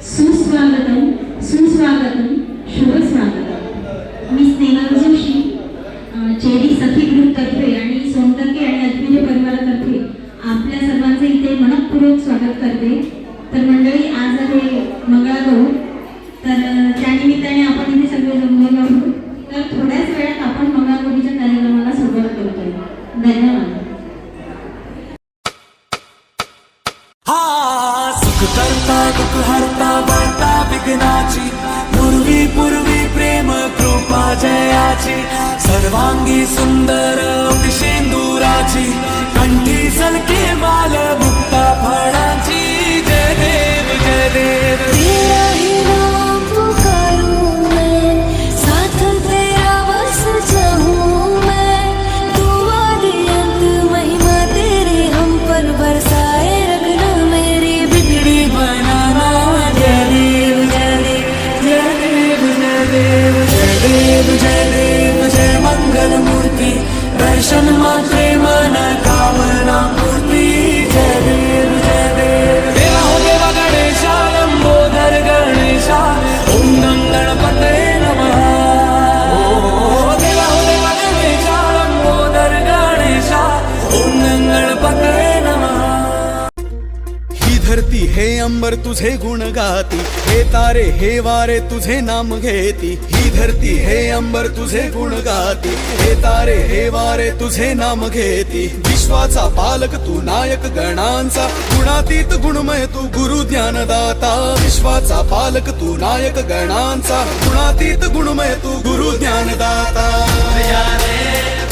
सुस्वागतम सुस्वागतम शुभ स्वागतम। मी स्नेहल जोशी चेरी सखी ग्रुपतर्फे आणि सोनटक्के आणि अजमेरी परिवारातर्फे आपल्या सर्वांचे इथे मनपूर्वक स्वागत करते। तर मंडळी, आज आहे मंगळागौर, तर त्यानिमित्ताने आपण इथे सगळे जमलेलो आहोत। तर थोड्याच वेळात आपण मंगळागौरीच्या कार्यक्रमाला सुरुवात करतोय। धन्यवाद। सुख करता दुःख हरता वार्ता विघ्नाची, पूर्वी पूर्वी प्रेम कृपा जयाची, सर्वांगी सुंदर शेंदुराची, कंठी सलके माल मुक्ता फळाची। जय देव जय देव तेरा ही नाम पुकारूं मैं, साथ तेरा बस चाहूं मैं, दुआ दे अंत महिमा तेरी हम पर बरसाए, रखना मेरी बिगड़ी बनाना। जय देव जय देव जय देव जय देव जय देव जय देव जय मंगल मूर्ति, दर्शन मात्रे मन कामना पूर्ती। जय देव जय देव देवा हो देवा गणेशा, लंबोदर गणेशा, ओम गं गणपतये नमः। देवा हो देवा गणेशा, लंबोदर गणेशा, ओम गं गणपतये नमः। ही धरती हे अंबर तुझे गुण गाती, हे तारे हे वारे तुझे नाम घेती। ही धरती हे अंबर तुझे गुण गाती, हे तारे हे वारे तुझे नाम घेती। विश्वाचा पालक तू नायक गणांचा, गुणातीत गुणमय तू गुरु ज्ञानदाता। विश्वाचा पालक तू नायक गणांचा, गुणातीत गुणमय तू गुरु ज्ञानदाता। मोरया रे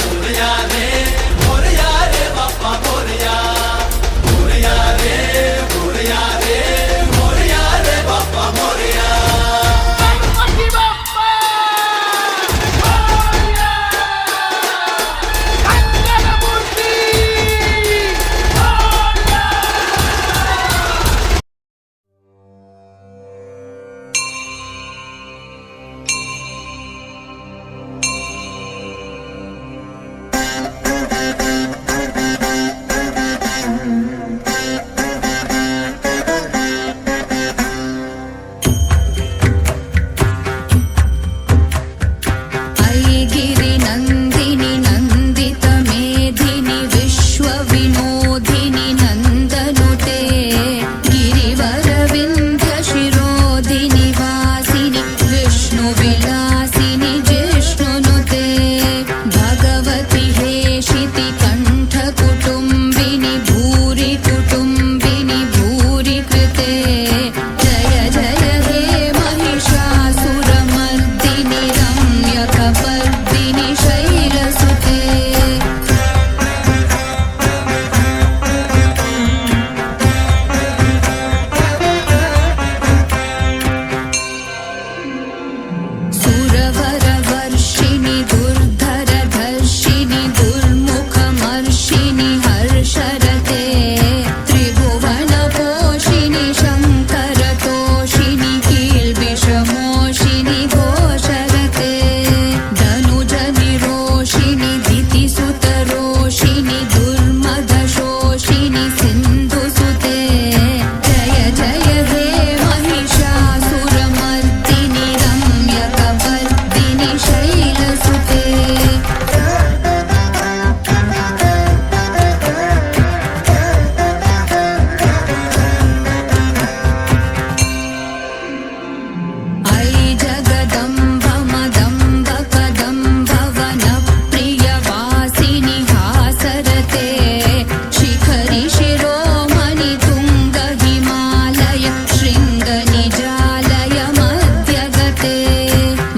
मोरया रे मोरया रे बाप्पा मोरया, मोरया रे मोरया रे मोरया रे बाप्पा मोरया। आई गिरी नंदिनी नंदित मेधिनी, विश्व विनोदिनी नंदनुते, गिरिवर विंध्य शिरोधिनी वासिनी, विष्णु विलासिनी जिष्णुनुते, भगवती हेशिति कंठ कुटुंबिनी, भूरि कुटुंबिनी भूरि कृते। जय जय हे महिषासुरमर्दिनी, रम्यकपर्दिनी शैलसुते। सुरवरवर्षिणि दुर्धरधर्षिणि, दुर्मुखमर्षिणि हर्षरते, त्रिभुवनपोषिणि शङ्करतोषिणि, कील्बिषमोषिणि घोषरते, धनुजनिरोषिणि दितिसुतरोषिणि, दुर्मदशोषिणि सिन्धुसुते। जय जय हे महिषासुरमर्दिनि, रम्यकपर्दिनि शैलसुते। ऐ जगदम्ब मदम्ब कदम्ब वनप्रियवासिनि हासरते, शिखरि शिरोमणि तुङ्ग हिमालय, शृङ्गनिजालय मध्यगते,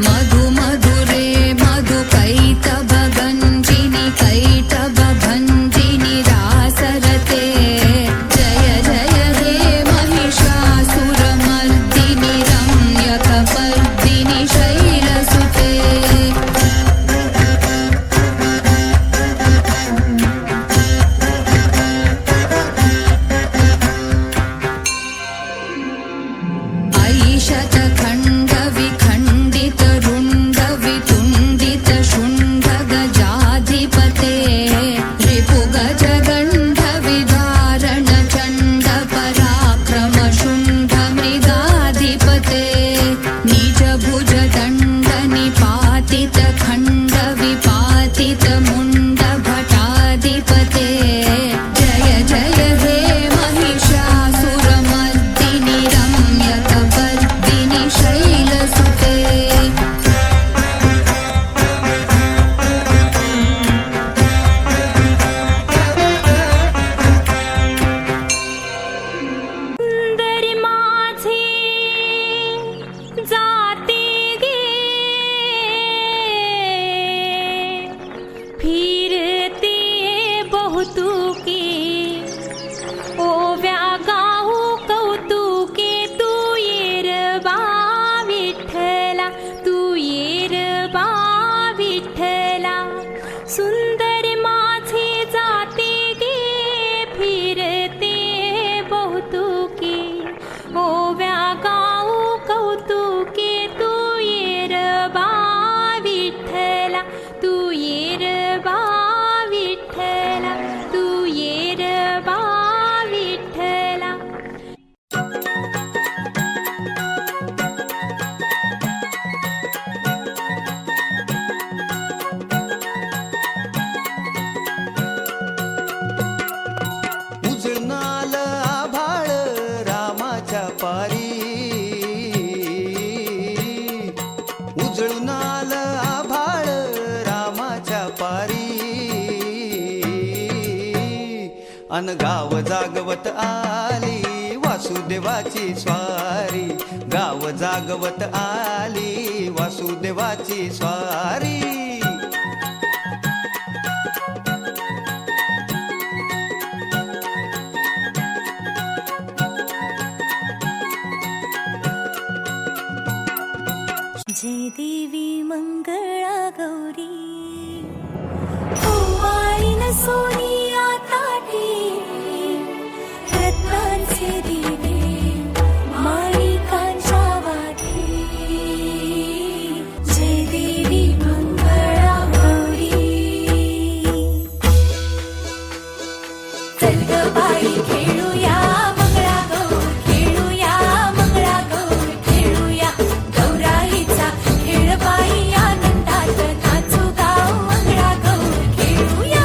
मधु मधुरे मधु कैटभगञ्जिनि, कैटभभञ्जिनि रासरते। जय जय हे महिषासुरमर्दिनि, रम्यकपर्दिनि शैलसुते। ऐ शतखण्ड विखण्डित रुण्ड वितुण्डित शुण्ड गजाधिपते, रिपुगज गण्ड विदारण चण्ड पराक्रम शुण्ड मृगाधिपते। वारी उजळून आलं आभाळ रामाच्या पारी अन गाव जागवत आली वासुदेवाची स्वारी गाव जागवत आली वासुदेवाची स्वारी जय देवी मंगळा गौरी ओवाळीन सोनिया ताटी रत्नांचे दिवे माणिकांच्या वाटी जय देवी मंगळा गौरी चल ग बाई खेळूया मंगळा गौर खेळूया मंगळा गौर खेळूया गौराईचा खेळ बाई आनंदात नाचू गाव मंगळा गौर खेळूया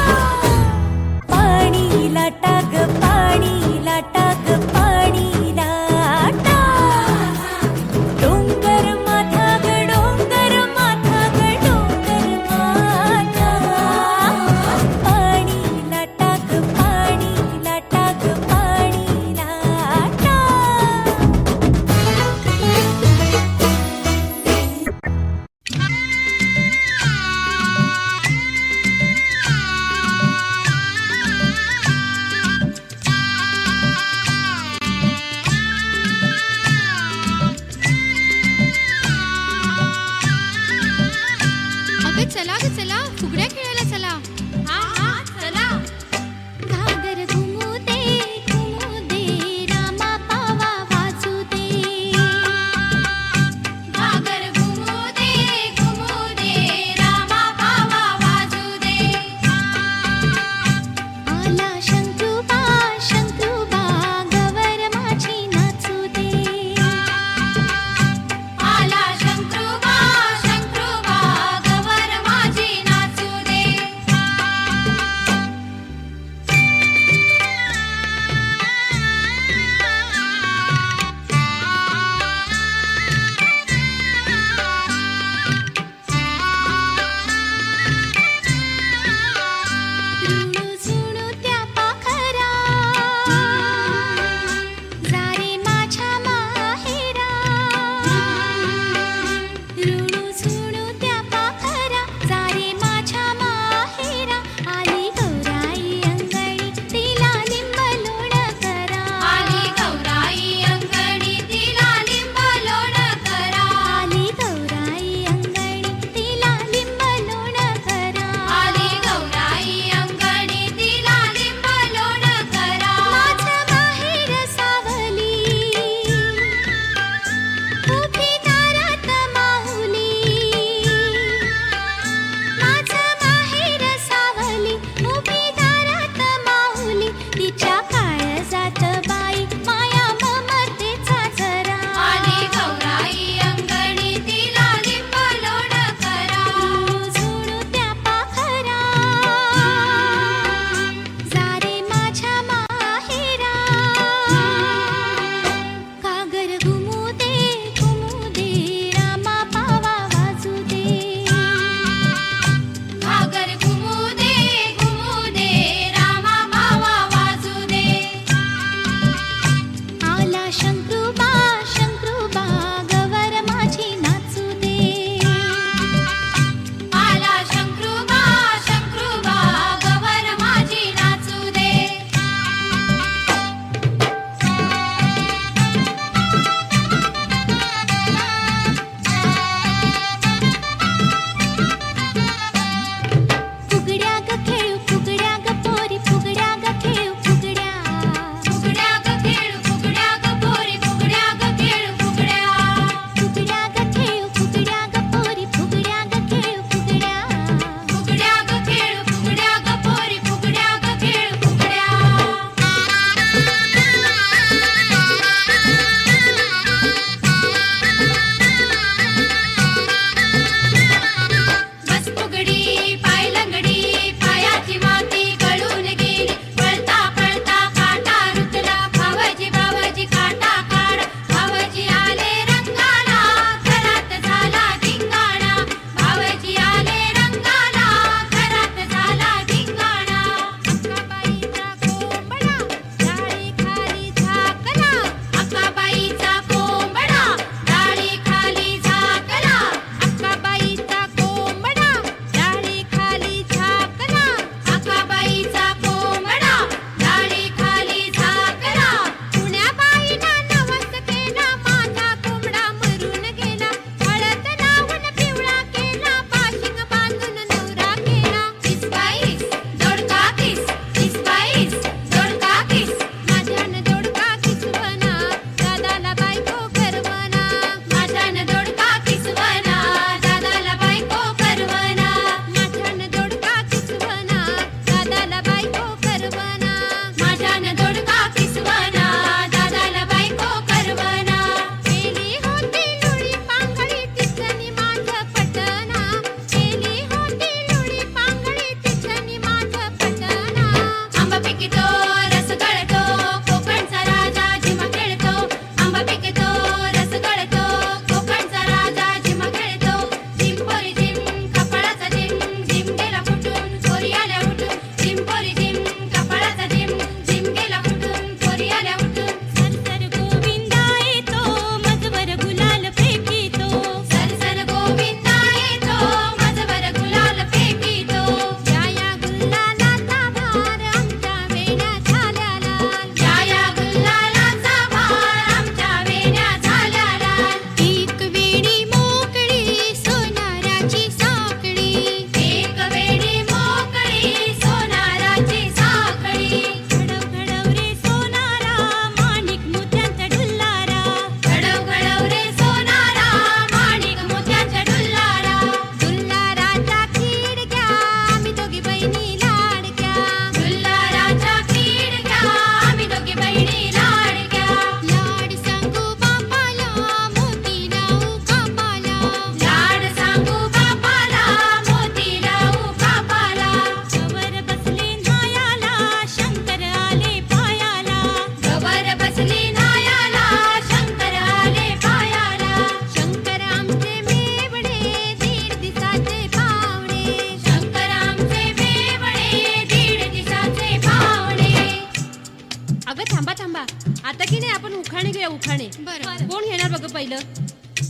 बरं. कोण घेणार बघ पहिलं?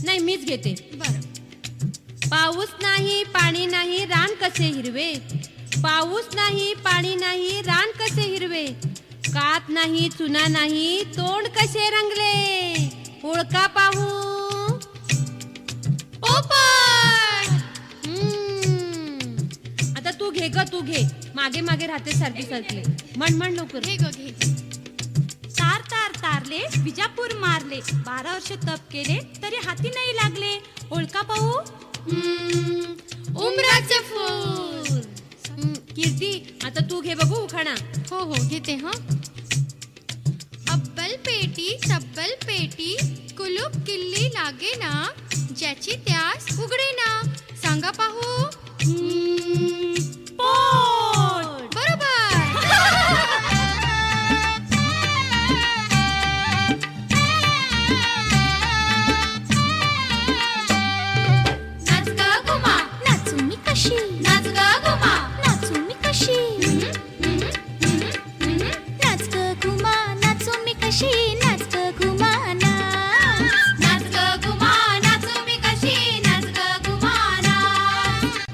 नाही मीच घेते. बरं. पाऊस नाही पाणी नाही रान कसे हिरवे, पाऊस नाही पाणी नाही रान कसे हिरवे, कात नाही चुना नाही तोंड कसे रंगले, ओळखा पाहू पोपट. आता तू घे ग, तू घे. मागे मागे राहते सारखी सारखी. म्हण लवकर. घे ग घे. तार तार तारले विजापूर मारले, 12 वर्ष तप केले तरी हाती नाही लागले, ओळखा पाहू. उमराचे फूल. कीर्ती आता तू घे बघू उखाणा. हो हो घेते. हा. अब्बल पेटी तब्बल पेटी, कुलूप किल्ली लागे ना, ज्याची त्यास उघडे ना, सांगा पाहू. पोट. बरोबर. नाच ग घुमा नाचू मी कशी, नाच ग घुमा नाचू मी कशी, नाच ग घुमा नाचू मी कशी, नाच ग घुमा नाच ग घुमा नाचू मी कशी, नाच ग घुमा नाच.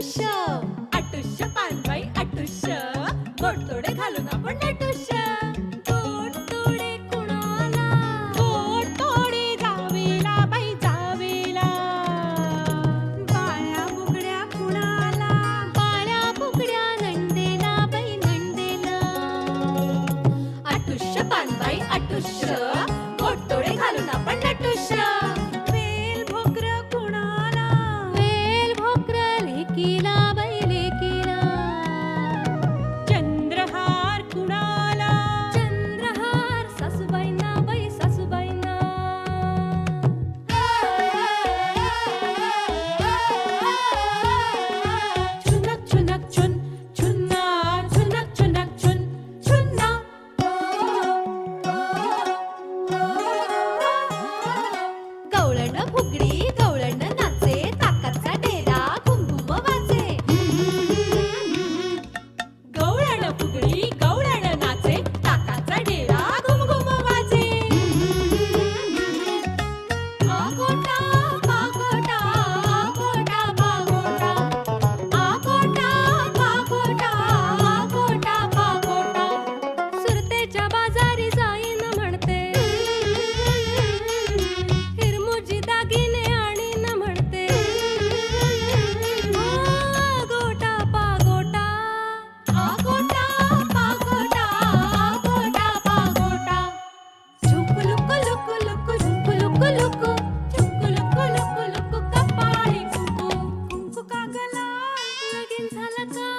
नटुष्य अटुष्य पानबाई अटुष्य गोडतोडे घालून आपण नटुष्य गोडतोडे कुणाला गोडतोडे जावेला बाई जावेला बाळ्या बुगड्या कुणाला बाळ्या बुगड्या नंदेला बाई नंदेला अटुष्य पानबाई अटुष्य गोडतोडे घालून आपण नटुष्य वेल भोकर कुणाला वेल भोकर लेकीला बाई लेकीला चंद्रहार कुणाला चंद्रहार सासूबाईंना बाई सासूबाईंना छुनक छुनक छुन छुन्ना छुनक छुनक छुन छुन्ना गवळण फुगडी गवळण नाचे ताकाचा डेरा कुंकुम वाचे गवळण फुगडी गवळण नाचे ताकाचा डेरा घुमघुम वाजे आगोटा पागोटा आगोटा पागोटा आगोटा पागोटा आगोटा पागोटा सुरतेच्या बाजारी जाईन म्हणते हिरमुजी दागिने आणीन म्हणते आगोटा पागोटा आगोटा पागोटा आगोटा पागोटा झुक लुक लुक लुक झुक लुक लुक झुक लुक लुक लुक कपाळी कुकू कुंकू कागला लगीन झालं का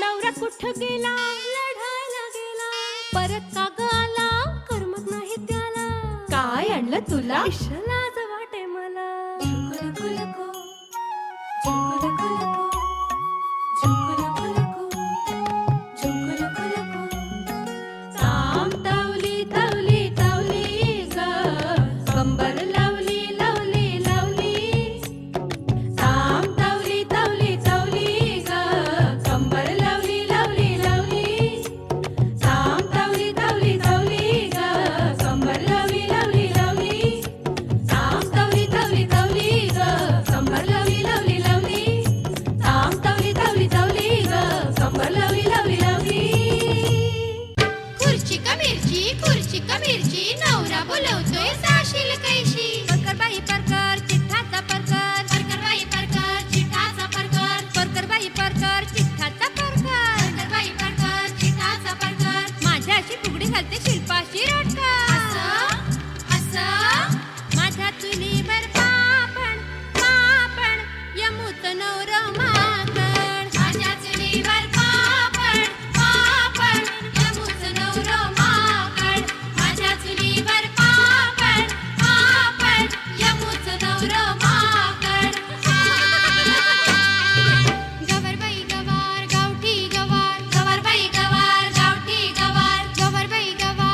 नवरा कुठं गेला लढायला गेला परत काग आला करमत नाही त्याला काय आणलं तुला लाज वाटे मला झुकू लुकू झुकू लुकू झुकू लुकू झुकू लुकू ताम तवली तवली तवली ग कंबर लावली लावली लावली ताम तवली तवली तवली ग कंबर लावली लावली लावली ताम तवली तवली तवली ग कंबर लावली लावली लावली ताम तवली तवली तवली ग कंबर लावली लावली लावली ताम तवली तवली तवली ग कंबर लावली लावली लावली खुर्ची का मिरची नवरा बोलवतोय साशील कैशी परकर बाई परकर चिठ्ठाचा परकर परकर बाई परकर चिठ्ठाचा परकर परकर बाई परकर चिठ्ठाचा परकर परकर बाई परकर चिठ्ठाचा परकर माझ्या अशी फुगडी घालते शिल्पाशी रोटकर असं माझ्या चुलीवर पापण पापण यमुत नवर माकड माझ्या चुलीवर पापण पापण यमुत नवर माकड माझ्या चुलीवर पापण पापण यमुत नवर माकड गवरबाई गवार गावठी गवार गवरबाई गवार गावठी गवार गवरबाई गवार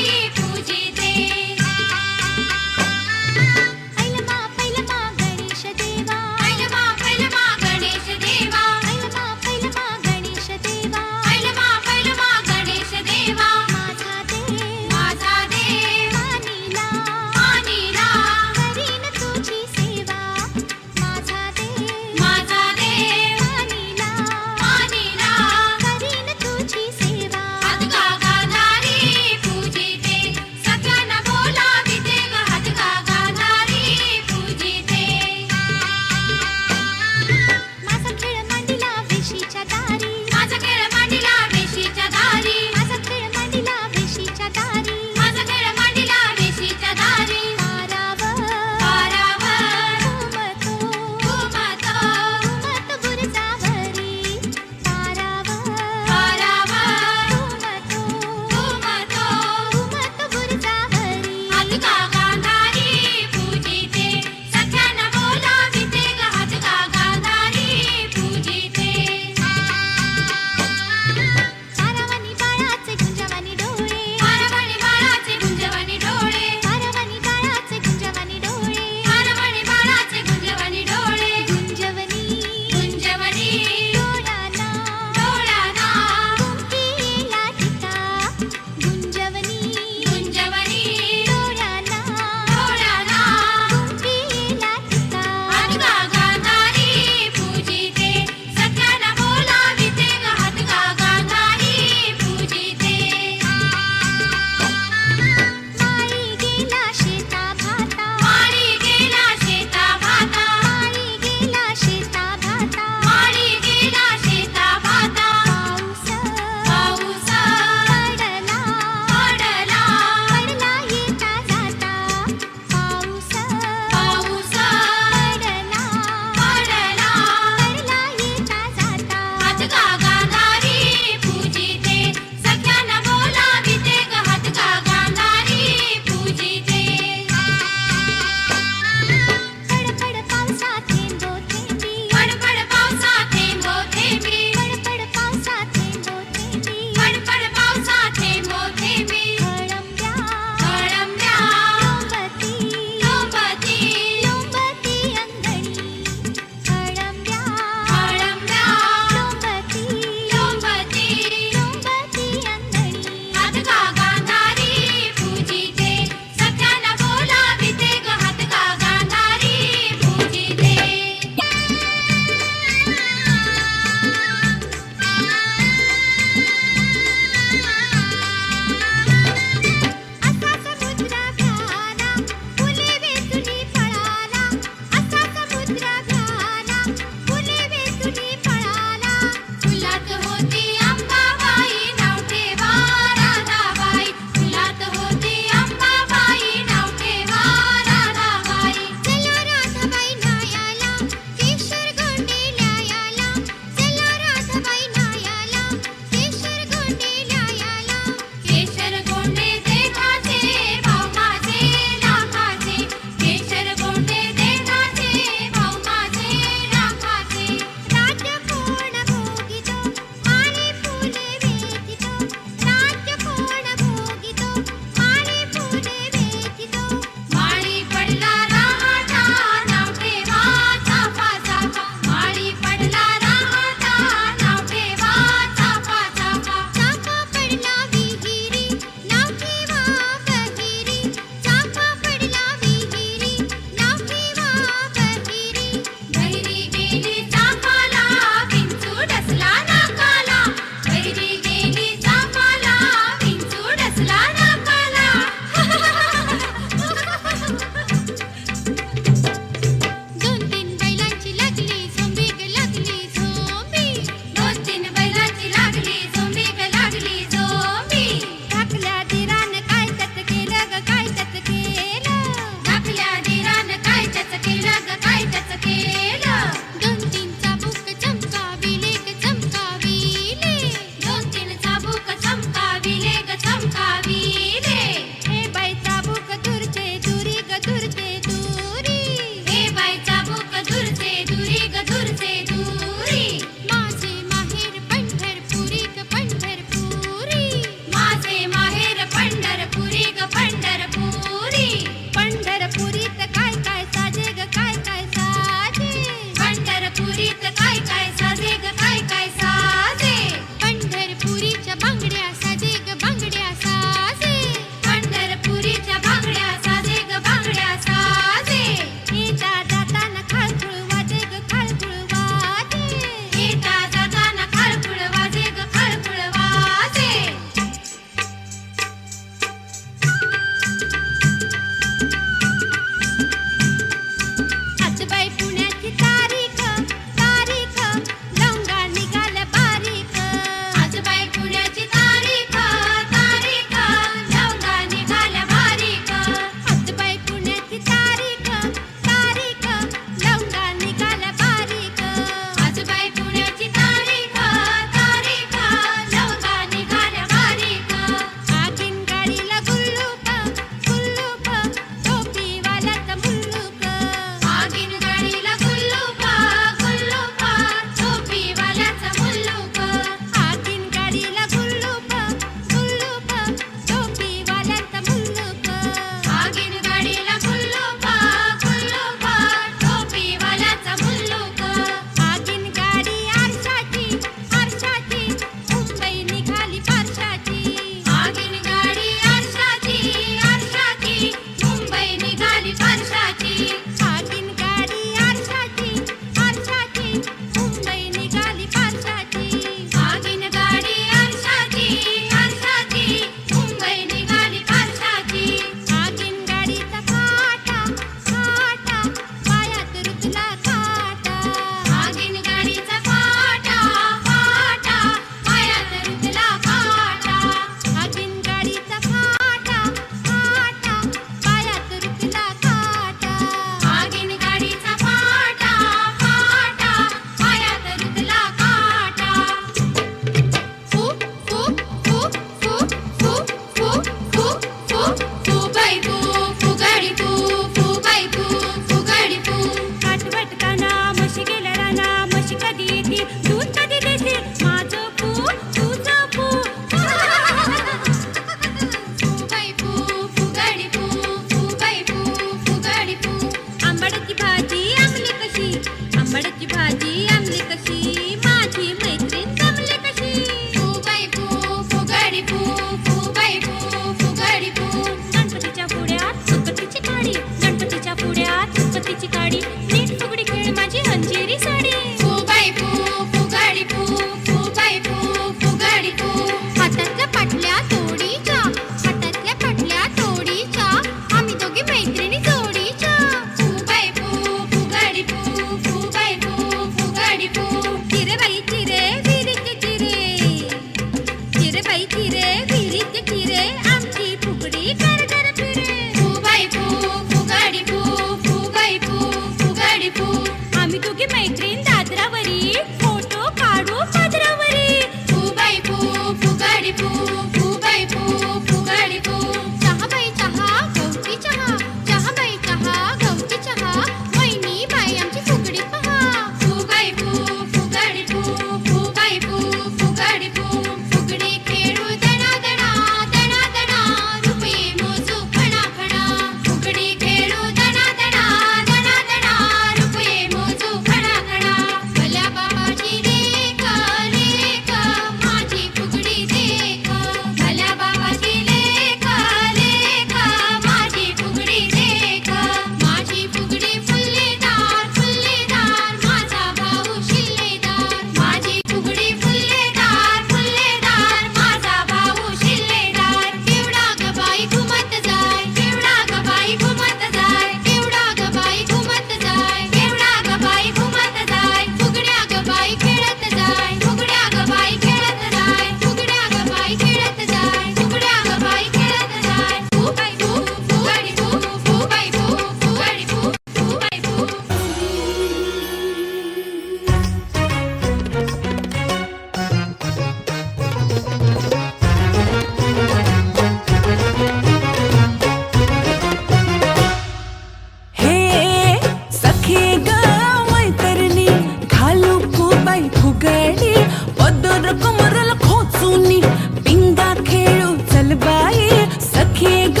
सखी ग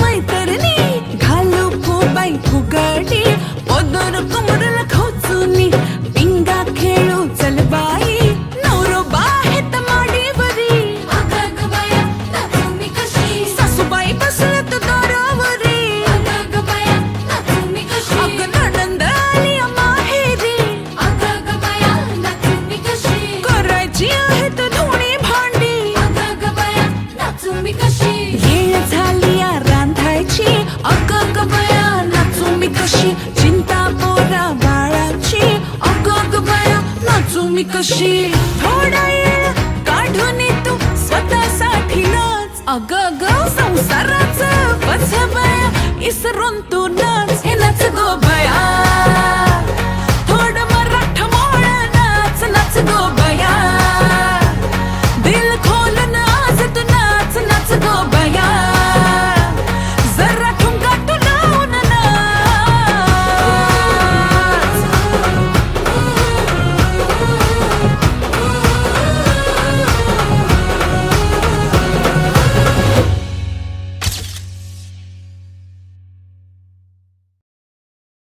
मैतरणी घालू फुबाई फुगडी पदर कमरला खोचुनी पिंगा खेळू चल बाई नवरो बाहेत माडीवरी अगं बाया नाचू मी कशी सासूबाई बसलत दारावरी अगं बाया नाचू मी कशी अगं नणंद आली माहेरी अगं बाया नाचू मी कशी करायची आहेत दोन्ही भांडी अगं बाया नाचू मी कशी येळ झाली या रांधायची अगं बया नाचू मी कशी चिंता पोरा बाळाची अगं बया नाचू मी कशी थोडा वेळ काढून तू स्वतःसाठी नाच अगं संसाराचं बस बया इसरून तू नाच हे नाच गो बया